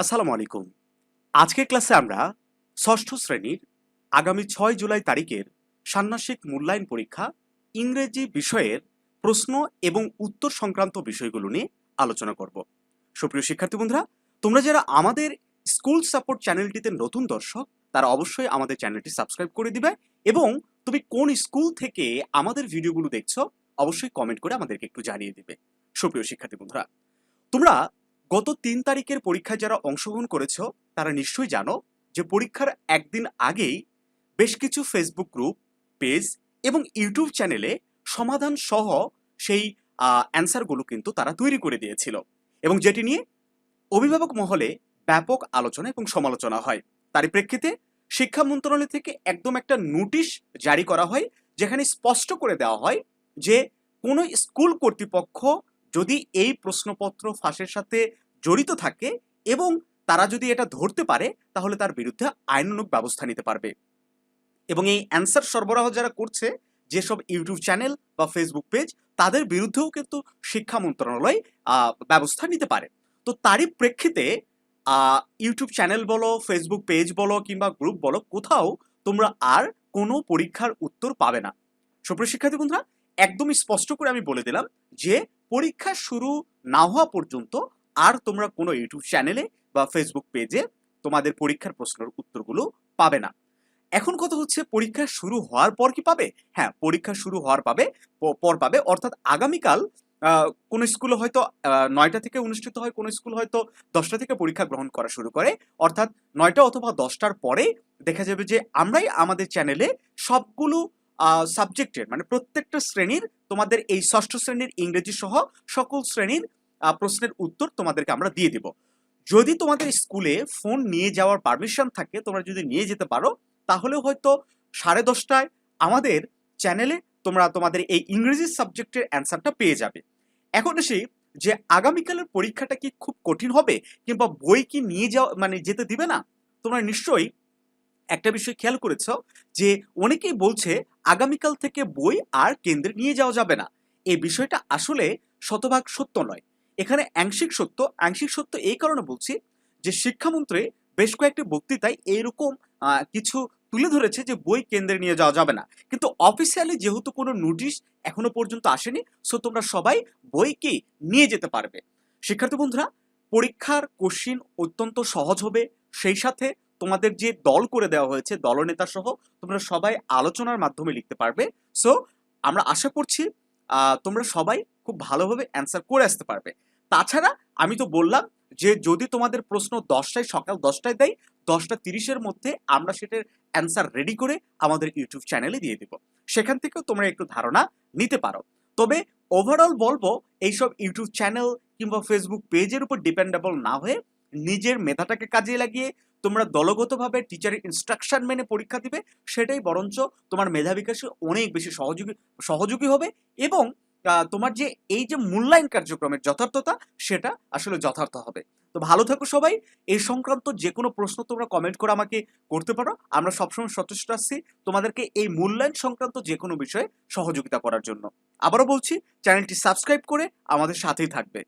আসসালামু আলাইকুম। আজকের ক্লাসে আমরা ষষ্ঠ শ্রেণীর আগামী ৬ জুলাই তারিখের ষান্মাসিক মূল্যায়ন পরীক্ষা ইংরেজি বিষয়ের প্রশ্ন এবং উত্তর সংক্রান্ত বিষয়গুলো নিয়ে আলোচনা করব। সুপ্রিয় শিক্ষার্থী বন্ধুরা, তোমরা যারা আমাদের স্কুল সাপোর্ট চ্যানেলটিতে নতুন দর্শক, তারা অবশ্যই আমাদের চ্যানেলটি সাবস্ক্রাইব করে দিবে এবং তুমি কোন স্কুল থেকে আমাদের ভিডিওগুলো দেখছো অবশ্যই কমেন্ট করে আমাদেরকে একটু জানিয়ে দিবে। সুপ্রিয় শিক্ষার্থী বন্ধুরা, তোমরা গত ৩ তারিখের পরীক্ষায় যারা অংশগ্রহণ করেছো তারা নিশ্চয়ই জানো যে পরীক্ষার একদিন আগেই বেশ কিছু ফেসবুক গ্রুপ, পেজ এবং ইউটিউব চ্যানেলে সমাধান সহ সেই অ্যান্সারগুলো কিন্তু তারা তৈরি করে দিয়েছিল এবং যেটি নিয়ে অভিভাবক মহলে ব্যাপক আলোচনা এবং সমালোচনা হয়। তারই প্রেক্ষিতে শিক্ষা মন্ত্রণালয় থেকে একদম একটা নোটিশ জারি করা হয়, যেখানে স্পষ্ট করে দেওয়া হয় যে কোনো স্কুল কর্তৃপক্ষ যদি এই প্রশ্নপত্র ফাঁসের সাথে জড়িত থাকে এবং তারা যদি এটা ধরতে পারে তাহলে তার বিরুদ্ধে আইনানুগ ব্যবস্থা নিতে পারবে এবং এই অ্যান্সার সরবরাহ যারা করছে, যেসব ইউটিউব চ্যানেল বা ফেসবুক পেজ, তাদের বিরুদ্ধেও কিন্তু শিক্ষা মন্ত্রণালয় ব্যবস্থা নিতে পারে। তো তারই প্রেক্ষিতে ইউটিউব চ্যানেল বলো, ফেসবুক পেজ বলো কিংবা গ্রুপ বলো, কোথাও তোমরা আর কোনো পরীক্ষার উত্তর পাবে না। সুপ্রিয় শিক্ষার্থী বন্ধুরা, একদমই স্পষ্ট করে আমি বলে দিলাম যে পরীক্ষা শুরু না হওয়া পর্যন্ত আর তোমরা কোনো ইউটিউব চ্যানেলে বা ফেসবুক পেজে তোমাদের পরীক্ষার প্রশ্নের উত্তরগুলো পাবে না। এখন কথা হচ্ছে, পরীক্ষা শুরু হওয়ার পর কি পাবে? হ্যাঁ, পরীক্ষা শুরু হওয়ার পর পাবে। অর্থাৎ আগামীকাল কোন স্কুলে হয়তো ৯টা থেকে অনুষ্ঠিত হয়, কোন স্কুল হয়তো ১০টা থেকে পরীক্ষা গ্রহণ করা শুরু করে। অর্থাৎ ৯টা অথবা ১০টার পরে দেখা যাবে যে আমরাই আমাদের চ্যানেলে সবগুলো সাবজেক্টের, মানে প্রত্যেকটা শ্রেণীর, তোমাদের এই ষষ্ঠ শ্রেণীর ইংরেজি সহ সকল শ্রেণীর প্রশ্নের উত্তর তোমাদেরকে আমরা দিয়ে দিব। যদি তোমাদের স্কুলে ফোন নিয়ে যাওয়ার পারমিশন থাকে, তোমরা যদি নিয়ে যেতে পারো, তাহলেও হয়তো 10:30টায় আমাদের চ্যানেলে তোমরা তোমাদের এই ইংরেজি সাবজেক্টের অ্যান্সারটা পেয়ে যাবে। এখন আসি যে আগামীকালের পরীক্ষাটা কি খুব কঠিন হবে কিংবা বই কি নিয়ে যাওয়া মানে যেতে দিবে না? তোমরা নিশ্চয়ই একটা বিষয় খেয়াল করেছো যে অনেকেই বলছে আগামীকাল থেকে বই আর কেন্দ্রে নিয়ে যাওয়া যাবে না। এই বিষয়টা আসলে শতভাগ সত্য নয়। এখানে আংশিক সত্য এই কারণে বলছি যে শিক্ষামন্ত্রী বেশ কয়েকটি বক্তৃতায় এইরকম কিছু তুলে ধরেছে যে বই কেন্দ্রে নিয়ে যাওয়া যাবে না, কিন্তু অফিসিয়ালি যেহেতু কোনো নোটিশ এখনো পর্যন্ত আসেনি, সো তোমরা সবাই বই কি নিয়ে যেতে পারবে। শিক্ষার্থী বন্ধুরা, পরীক্ষার কোশ্চিন অত্যন্ত সহজ হবে, সেই সাথে তোমাদের যে দল করে দেওয়া হয়েছে, দলনেতা সহ তোমরা সবাই আলোচনার মাধ্যমে লিখতে পারবে। সো আমরা আশা করছি তোমরা সবাই খুব ভালোভাবে অ্যান্সার করে আসতে পারবে। তাছাড়া আমি তো বললাম যে যদি তোমাদের প্রশ্ন সকাল 10টায় দেয়, 10টা 30-এর মধ্যে আমরা সেটার অ্যান্সার রেডি করে আমাদের ইউটিউব চ্যানেলে দিয়ে দেব। সেখান থেকেও তোমরা একটু ধারণা নিতে পারো। তবে ওভারঅল বলবো, এইসব ইউটিউব চ্যানেল কিংবা ফেসবুক পেজের উপর ডিপেন্ডেবল না হয়ে নিজের মেধাটাকে কাজে লাগিয়ে তোমরা দলগতভাবে টিচারের ইনস্ট্রাকশন মেনে পরীক্ষা দিবে, সেটাই বরঞ্চ তোমার মেধা বিকাশে অনেক বেশি সহযোগী হবে এবং তোমার যে এই যে মূল্যায়ন কার্যক্রমের যথার্থতা, সেটা আসলে যথার্থ হবে। তো ভালো থাকো সবাই। এই সংক্রান্ত যে কোনো প্রশ্ন তোমরা কমেন্ট করে আমাকে করতে পারো। আমরা সবসময় সচেষ্ট আছি তোমাদেরকে এই মূল্যায়ন সংক্রান্ত যে কোনো বিষয়ে সহযোগিতা করার জন্য। আবারও বলছি, চ্যানেলটি সাবস্ক্রাইব করে আমাদের সাথেই থাকবে।